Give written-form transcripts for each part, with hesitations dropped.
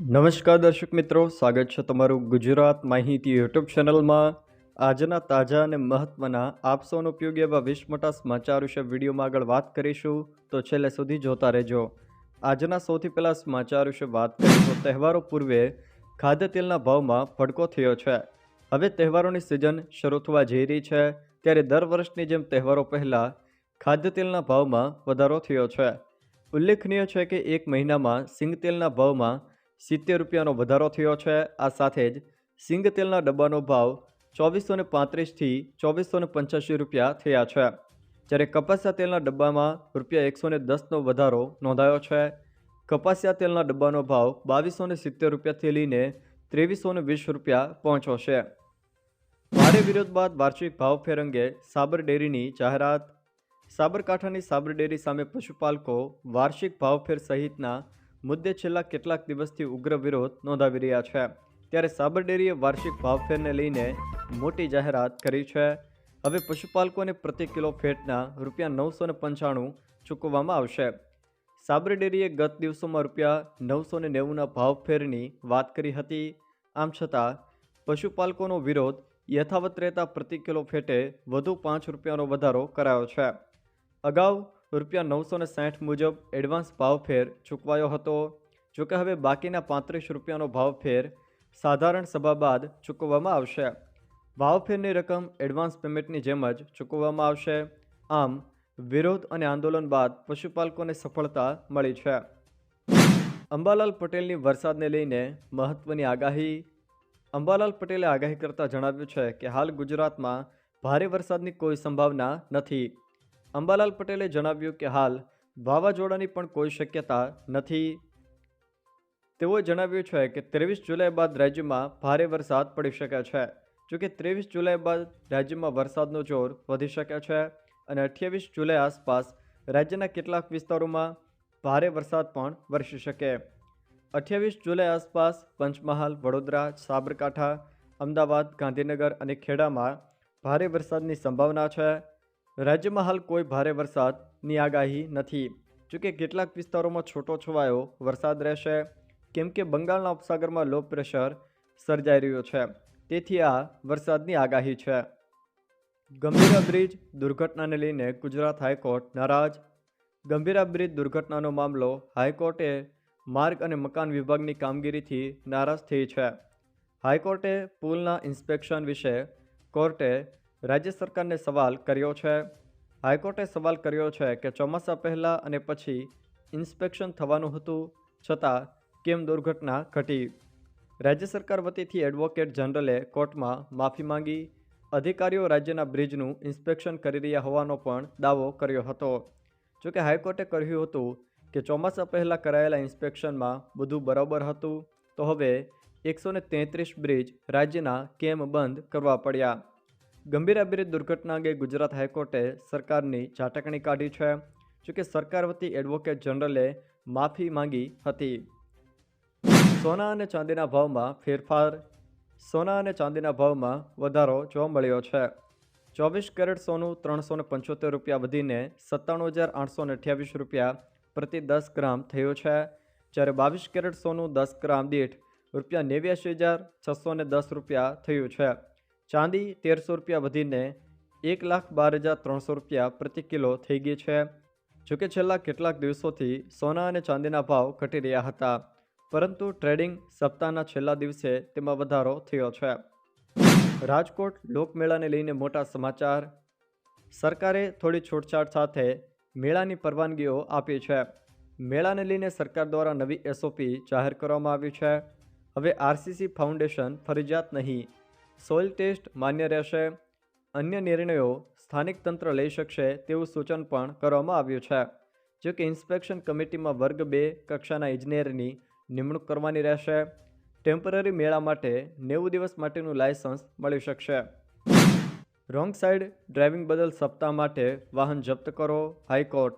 નમસ્કાર દર્શક મિત્રો, સ્વાગત છે તમારું ગુજરાત માહિતી યુટ્યુબ ચેનલમાં। આજના તાજા અને મહત્વના આપ સૌનો ઉપયોગી એવા 20 મોટા સમાચાર વિશે વિડીયોમાં આગળ વાત કરીશું, તો છેલ્લે સુધી જોતા રહેજો। આજના સૌથી પહેલા સમાચાર વિશે વાત કરીએ તો તહેવારો પૂર્વે ખાદ્ય તેલના ભાવમાં ભડકો થયો છે। હવે તહેવારોની સિઝન શરૂ થવા જઈ રહી છે, ત્યારે દર વર્ષની જેમ તહેવારો પહેલા ખાદ્ય તેલના ભાવમાં વધારો થયો છે। ઉલ્લેખનીય છે કે એક મહિનામાં સિંગ તેલના ભાવમાં 70 રૂપિયાનો વધારો થયો છે। આ સાથે જ સિંગ તેલના ડબ્બાનો ભાવ 2435થી 2485 રૂપિયા થયા છે, જ્યારે કપાસિયા તેલના ડબ્બામાં ₹110નો વધારો નોંધાયો છે। કપાસિયા તેલના ડબ્બાનો ભાવ 2270 રૂપિયાથી લઈને 2320 રૂપિયા પહોંચ્યો છે। ભારે વિરોધ બાદ વાર્ષિક ભાવફેર અંગે સાબર ડેરીની જાહેરાત। સાબરકાંઠાની સાબર ડેરી સામે પશુપાલકો વાર્ષિક ભાવફેર સહિતના મુદ્દે છેલ્લા કેટલાક દિવસથી ઉગ્ર વિરોધ નોંધાવી રહ્યા છે, ત્યારે સાબર ડેરીએ વાર્ષિક ભાવફેરને લઈને મોટી જાહેરાત કરી છે। હવે પશુપાલકોને પ્રતિ કિલો ફેટના ₹995 ચૂકવવામાં આવશે। સાબર ડેરીએ ગત દિવસોમાં ₹990ના ભાવફેરની વાત કરી હતી। આમ છતાં પશુપાલકોનો વિરોધ યથાવત રહેતા પ્રતિ કિલો ફેટે વધુ ₹5નો વધારો કરાયો છે। અગાઉ ₹960 મુજબ એડવાન્સ ભાવફેર ચૂકવાયો હતો, જોકે હવે બાકીના ₹35નો ભાવફેર સાધારણ સભા બાદ ચૂકવવામાં આવશે। ભાવફેરની રકમ એડવાન્સ પેમેન્ટની જેમ જ ચૂકવવામાં આવશે। આમ વિરોધ અને આંદોલન બાદ પશુપાલકોને સફળતા મળી છે। અંબાલાલ પટેલની વરસાદને લઈને મહત્વની આગાહી। અંબાલાલ પટેલે આગાહી કરતા જણાવ્યું છે કે હાલ ગુજરાતમાં ભારે વરસાદની કોઈ સંભાવના નથી। અંબાલાલ પટેલે જણાવ્યું કે હાલ વાવાઝોડાની પણ કોઈ શક્યતા નથી। તેઓએ જણાવ્યું છે કે 23 જુલાઈ બાદ રાજ્યમાં ભારે વરસાદ પડી શકે છે, જોકે 23 જુલાઈ બાદ રાજ્યમાં વરસાદનો જોર વધી શકે છે અને 28 જુલાઈ આસપાસ રાજ્યના કેટલાક વિસ્તારોમાં ભારે વરસાદ પણ વરસી શકે। 28 જુલાઈ આસપાસ પંચમહાલ, વડોદરા, સાબરકાંઠા, અમદાવાદ, ગાંધીનગર અને ખેડામાં ભારે વરસાદની સંભાવના છે। રાજ્યમાં હાલ કોઈ ભારે વરસાદની આગાહી નથી, જોકે કેટલાક વિસ્તારોમાં છૂટોછવાયો વરસાદ રહેશે, કેમ કે બંગાળના ઉપસાગરમાં લો પ્રેશર સર્જાઈ રહ્યું છે, તેથી આ વરસાદની આગાહી છે। ગંભીરા બ્રિજ દુર્ઘટનાને લઈને ગુજરાત હાઈકોર્ટ નારાજ। ગંભીરા બ્રિજ દુર્ઘટનાનો મામલો હાઈકોર્ટે માર્ગ અને મકાન વિભાગની કામગીરીથી નારાજ થઈ છે। હાઈકોર્ટે પુલના ઇન્સ્પેક્શન વિશે કોર્ટે રાજ્ય સરકારને સવાલ કર્યો છે। હાઈકોર્ટે સવાલ કર્યો છે કે ચોમાસા પહેલાં અને પછી ઇન્સ્પેક્શન થવાનું હતું, છતાં કેમ દુર્ઘટના ઘટી। રાજ્ય સરકાર વતીથી એડવોકેટ જનરલે કોર્ટમાં માફી માંગી। અધિકારીઓ રાજ્યના બ્રિજનું ઇન્સ્પેક્શન કરી રહ્યા હોવાનો પણ દાવો કર્યો હતો, જોકે હાઈકોર્ટે કહ્યું હતું કે ચોમાસા પહેલાં કરાયેલા ઇન્સ્પેક્શનમાં બધું બરાબર હતું, તો હવે 133 બ્રિજ રાજ્યના કેમ બંધ કરવા પડ્યા। ગંભીરા બ્રિજ દુર્ઘટના અંગે ગુજરાત હાઈકોર્ટે સરકારની ઝાટકણી કાઢી છે, જોકે સરકાર વતી એડવોકેટ જનરલે માફી માંગી હતી। સોના અને ચાંદીના ભાવમાં ફેરફાર। સોના અને ચાંદીના ભાવમાં વધારો જોવા મળ્યો છે। 24 કેરેટ સોનું ₹375 વધીને ₹97,828 પ્રતિ 10 ગ્રામ થયું છે, જ્યારે 22 કેરેટ સોનું 10 ગ્રામ દીઠ ₹89,610 થયું છે। ચાંદી ₹1300 વધીને ₹1,12,300 પ્રતિ કિલો થઈ ગઈ છે, જોકે છેલ્લા કેટલાક દિવસોથી સોના અને ચાંદીના ભાવ ઘટી રહ્યા હતા, પરંતુ ટ્રેડિંગ સપ્તાહના છેલ્લા દિવસે તેમાં વધારો થયો છે। રાજકોટ લોકમેળાને લઈને મોટા સમાચાર। સરકારે થોડી છૂટછાટ સાથે મેળાની પરવાનગીઓ આપી છે। મેળાને લઈને સરકાર દ્વારા નવી SOP જાહેર કરવામાં આવી છે। હવે RCC ફાઉન્ડેશન ફરજિયાત નહીં, સોઇલ ટેસ્ટ માન્ય રહેશે। અન્ય નિર્ણયો સ્થાનિક તંત્ર લઈ શકશે તેવું સૂચન પણ કરવામાં આવ્યું છે, જો કે ઇન્સ્પેક્શન કમિટીમાં વર્ગ 2 કક્ષાના ઇજનેરની નિમણૂક કરવાની રહેશે। ટેમ્પરરી મેળા માટે 90 દિવસ માટેનું લાયસન્સ મળી શકશે। રોંગ સાઇડ ડ્રાઇવિંગ બદલ સપ્તાહ માટે વાહન જપ્ત કરો, હાઈકોર્ટ।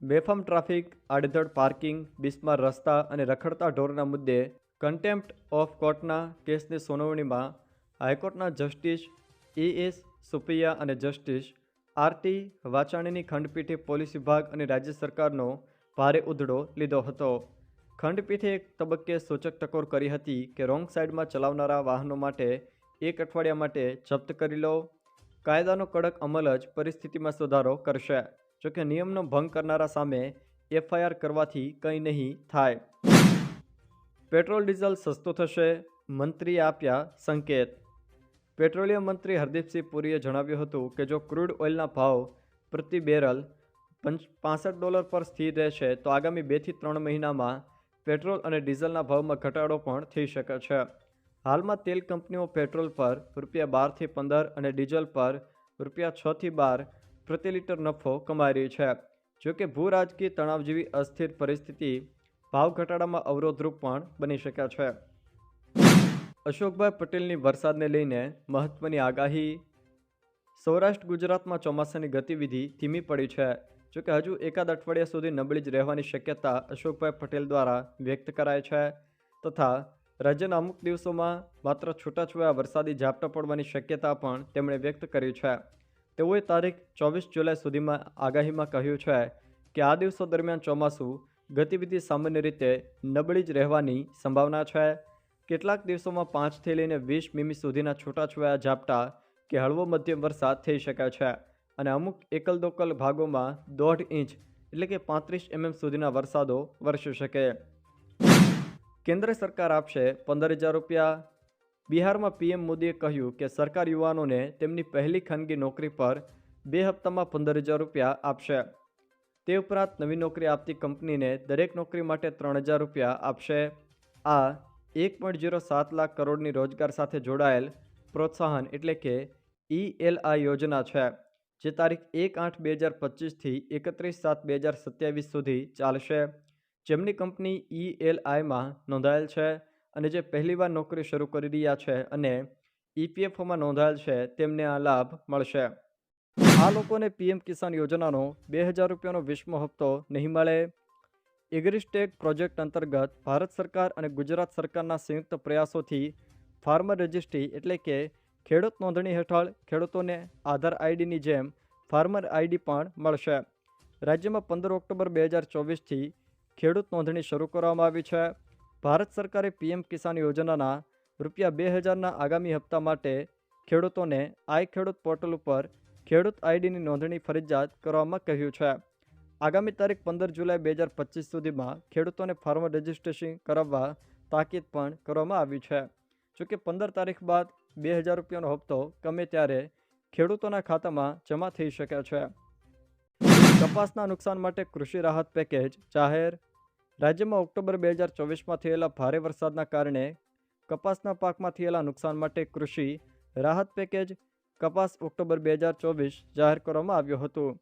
બેફામ ટ્રાફિક, આડેધડ પાર્કિંગ, બિસ્માર રસ્તા અને રખડતા ઢોરના મુદ્દે કન્ટેમ્પ્ટ ઓફ કોર્ટના કેસની સુનાવણીમાં હાઈકોર્ટના જસ્ટિસ ES સુપૈયા અને જસ્ટિસ RT વાચાણીની ખંડપીઠે પોલીસ વિભાગ અને રાજ્ય સરકારનો ભારે ઉધડો લીધો હતો। ખંડપીઠે એક તબક્કે સૂચક ટકોર કરી હતી કે રોંગ સાઈડમાં ચલાવનારા વાહનો માટે 1 અઠવાડિયા માટે જપ્ત કરી લો. કાયદાનો કડક અમલ જ પરિસ્થિતિમાં સુધારો કરશે. જોકે નિયમનો ભંગ કરનારા સામે FIR કરવાથી કંઈ નહીં થાય. પેટ્રોલ ડીઝલ સસ્તું થશે, મંત્રીએ આપ્યા સંકેત. પેટ્રોલિયમ મંત્રી હરદીપસિંહ પુરીએ જણાવ્યું હતું કે જો ક્રૂડ ઓઇલના ભાવ પ્રતિ બેરલ $65 પર સ્થિર રહેશે તો આગામી 2 થી 3 મહિનામાં પેટ્રોલ અને ડીઝલના ભાવમાં ઘટાડો પણ થઈ શકે છે. હાલમાં તેલ કંપનીઓ પેટ્રોલ પર ₹12 થી 15 અને ડીઝલ પર ₹6 થી 12 પ્રતિ લીટર નફો કમાઈ રહી છે. જોકે ભૂ રાજકીય તણાવ જેવી અસ્થિર પરિસ્થિતિ ભાવ ઘટાડામાં અવરોધરૂપ પણ બની શકે છે. અશોકભાઈ પટેલની વરસાદને લઈને મહત્વની આગાહી. સૌરાષ્ટ્ર ગુજરાતમાં ચોમાસાની ગતિવિધિ ધીમી પડી છે. જોકે હજુ એકાદ અઠવાડિયા સુધી નબળી જ રહેવાની શક્યતા અશોકભાઈ પટેલ દ્વારા વ્યક્ત કરાય છે. તથા રાજ્યના અમુક દિવસોમાં માત્ર છૂટાછવાયા વરસાદી ઝાપટા પડવાની શક્યતા પણ તેમણે વ્યક્ત કરી છે. તેઓએ તારીખ 24 જુલાઈ સુધીમાં આગાહીમાં કહ્યું છે કે આ દિવસો દરમિયાન ચોમાસું ગતિવિધિ સામાન્ય રીતે નબળી જ રહેવાની સંભાવના છે. કેટલાક દિવસોમાં 5 થી લઈને 20 મીમી સુધીના છૂટાછવાયા ઝાપટા કે હળવો મધ્યમ વરસાદ થઈ શકે છે અને અમુક એકલ દોકલ ભાગોમાં 1.5 ઇંચ એટલે કે 35 mm સુધીના વરસાદો વરસી શકે. કેન્દ્ર સરકાર આપશે ₹15,000. બિહારમાં PM મોદીએ કહ્યું કે સરકાર યુવાનોને તેમની પહેલી ખાનગી નોકરી પર 2 હપ્તામાં ₹15,000 આપશે. તે ઉપરાંત નવી નોકરી આપતી કંપનીને દરેક નોકરી માટે ₹3,000 આપશે. આ 1.07 લાખ કરોડની રોજગાર સાથે જોડાયેલ પ્રોત્સાહન એટલે કે ELI યોજના છે, જે તારીખ 1/8/2025 થી 31/7/2027 સુધી ચાલશે. જેમની કંપની ELIમાં નોંધાયેલ છે અને જે પહેલીવાર નોકરી શરૂ કરી રહ્યા છે અને EPFOમાં નોંધાયેલ છે તેમને આ લાભ મળશે. આ લોકોને PM કિસાન યોજનાનો ₹2,000નો 20મો હપ્તો નહીં મળે. એગ્રીસ્ટેક પ્રોજેક્ટ અંતર્ગત ભારત સરકાર અને ગુજરાત સરકારના સંયુક્ત પ્રયાસોથી ફાર્મર રજિસ્ટ્રી એટલે કે ખેડૂત નોંધણી હેઠળ ખેડૂતોને આધાર આઈડીની જેમ ફાર્મર આઈડી પણ મળશે. રાજ્યમાં 15 ઓક્ટોબર 2024થી ખેડૂત નોંધણી શરૂ કરવામાં આવી છે. ભારત સરકારે PM કિસાન યોજનાના ₹2,000ના આગામી હપ્તા માટે ખેડૂતોને આઈ ખેડૂત પોર્ટલ ઉપર ખેડૂત આઈડીની નોંધણી ફરજિયાત કરવામાં કહ્યું છે. આગામી તારીખ 15 જુલાઈ 2025 સુધીમાં ખેડૂતોને ફાર્મર રજિસ્ટ્રેશન કરાવવા તાકીદ પણ કરવામાં આવી છે. જોકે 15 તારીખ બાદ ₹2,000નો હપ્તો ગમે ત્યારે ખેડૂતોના ખાતામાં જમા થઈ શકે છે. કપાસના નુકસાન માટે કૃષિ રાહત પેકેજ જાહેર. રાજ્યમાં ઓક્ટોબર 2024માં થયેલા ભારે વરસાદના કારણે કપાસના પાકમાં થયેલા નુકસાન માટે કૃષિ રાહત પેકેજ કપાસ ઓક્ટોબર 2024 જાહેર કરવામાં આવ્યું હતું.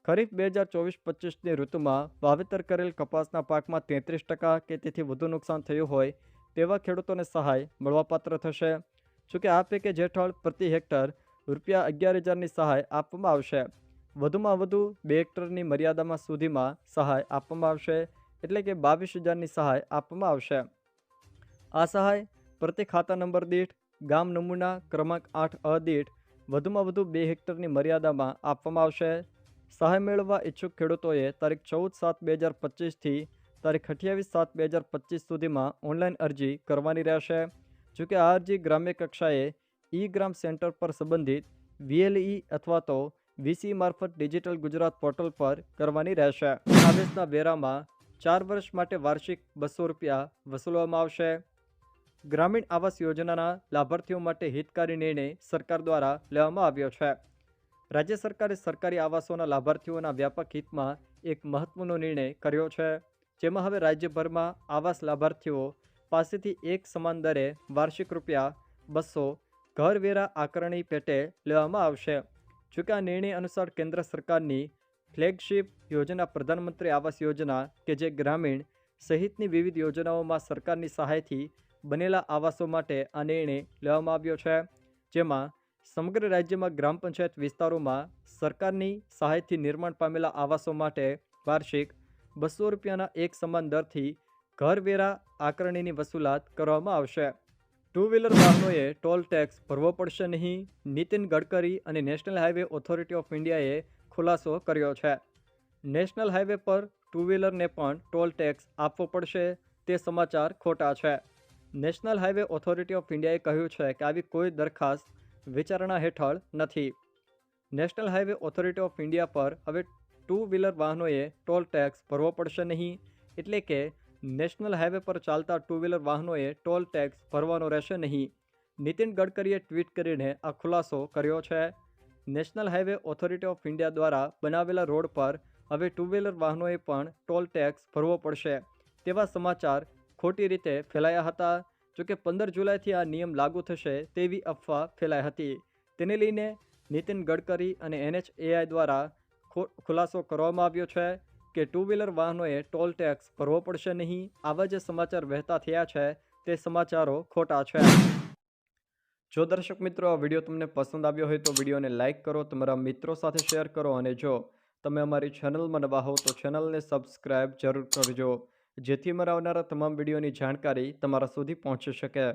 ખરીફ 2024-25ની ઋતુમાં વાવેતર કરેલ કપાસના પાકમાં 33% કે તેથી વધુ નુકસાન થયું હોય તેવા ખેડૂતોને સહાય મળવાપાત્ર થશે. જોકે આ પેકેજ હેઠળ પ્રતિ હેક્ટર ₹11,000ની સહાય આપવામાં આવશે. વધુમાં વધુ 2 હેક્ટરની મર્યાદામાં સુધીમાં સહાય આપવામાં આવશે, એટલે કે 22,000ની સહાય આપવામાં આવશે. આ સહાય પ્રતિ ખાતા નંબર દીઠ ગામ નમૂના ક્રમાંક 8 દીઠ વધુમાં વધુ 2 હેક્ટરની મર્યાદામાં આપવામાં આવશે. સહાય મેળવવા ઈચ્છુક ખેડૂતોએ તારીખ 14/7/2025 થી તારીખ 28/7/2025 સુધીમાં ઓનલાઈન અરજી કરવાની રહેશે. જોકે આ અરજી ગ્રામ્ય કક્ષાએ ગ્રામ સેન્ટર પર સંબંધિત VLE અથવા તો VC મારફત ડિજિટલ ગુજરાત પોર્ટલ પર કરવાની રહેશે. આદેશના વેરામાં 4 વર્ષ માટે વાર્ષિક ₹200 વસૂલવામાં આવશે. ગ્રામીણ આવાસ યોજનાના લાભાર્થીઓ માટે હિતકારી નિર્ણય સરકાર દ્વારા લેવામાં આવ્યો છે. રાજ્ય સરકારે સરકારી આવાસોના લાભાર્થીઓના વ્યાપક હિતમાં એક મહત્વનો નિર્ણય કર્યો છે, જેમાં હવે રાજ્યભરમાં આવાસ લાભાર્થીઓ પાસેથી એક સમાન દરે વાર્ષિક ₹200 ઘરવેરા આકારણી પેટે લેવામાં આવશે. જોકે આ નિર્ણય અનુસાર કેન્દ્ર સરકારની ફ્લેગશિપ યોજના પ્રધાનમંત્રી આવાસ યોજના કે જે ગ્રામીણ સહિતની વિવિધ યોજનાઓમાં સરકારની સહાયથી બનેલા આવાસો માટે આ નિર્ણય લેવામાં આવ્યો છે, જેમાં સમગ્ર રાજ્યમાં ગ્રામ પંચાયત વિસ્તારોમાં સરકારની સહાયથી નિર્માણ પામેલા આવાસો માટે વાર્ષિક ₹200ના એક સમાન દરથી ઘરવેરા આકારણીની વસૂલાત કરવામાં આવશે. 2 વ્હીલર વાહનોએ ટોલ ટેક્સ ભરવો પડશે નહીં. નીતિન ગડકરી અને નેશનલ હાઈવે ઓથોરિટી ઓફ ઇન્ડિયાએ ખુલાસો કર્યો છે. નેશનલ હાઈવે પર 2 વ્હીલરને પણ ટોલ ટેક્સ આપવો પડશે. તે સમાચાર ખોટા છે. નેશનલ હાઈવે ઓથોરિટી ઓફ ઇન્ડિયાએ કહ્યું છે કે આવી કોઈ દરખાસ્ત વિચારણા હેઠળ નથી. National highway authority of India પર હવે 2 વ્હીલર વાહનોએ ટોલ ટેક્સ ભરવો પડશે નહીં. એટલે કે નેશનલ હાઈવે પર ચાલતા 2 વ્હીલર વાહનોએ ટોલ ટેક્સ ભરવાનો રહેશે નહીં. નીતિન ગડકરીએ ટ્વીટ કરીને આ ખુલાસો કર્યો છે. National highway authority of India દ્વારા બનાવેલા રોડ પર હવે 2 વ્હીલર વાહનોએ પણ ટોલ ટેક્સ ભરવો પડશે તેવા સમાચાર ખોટી રીતે ફેલાયા હતા. જોકે 15 જુલાઈથી આ નિયમ લાગુ થશે તેવી અફવા ફેલાઈ હતી. તેને લઈને નીતિન ગડકરી અને NHAI દ્વારા ખુલાસો કરવામાં આવ્યો છે કે 2 વ્હીલર વાહનોએ ટોલ ટેક્સ ભરવો પડશે નહીં. આવા જે સમાચાર વહેતા થયા છે તે સમાચારો ખોટા છે. જો દર્શક મિત્રો આ વિડીયો તમને પસંદ આવ્યો હોય તો વિડીયોને લાઇક કરો, તમારા મિત્રો સાથે શેર કરો અને જો તમે અમારી ચેનલમાં નવા હો તો ચેનલને સબસ્ક્રાઈબ જરૂર કરજો, જેથી અમારા આવનારા તમામ વિડીયોની જાણકારી તમારા સુધી પહોંચી શકે.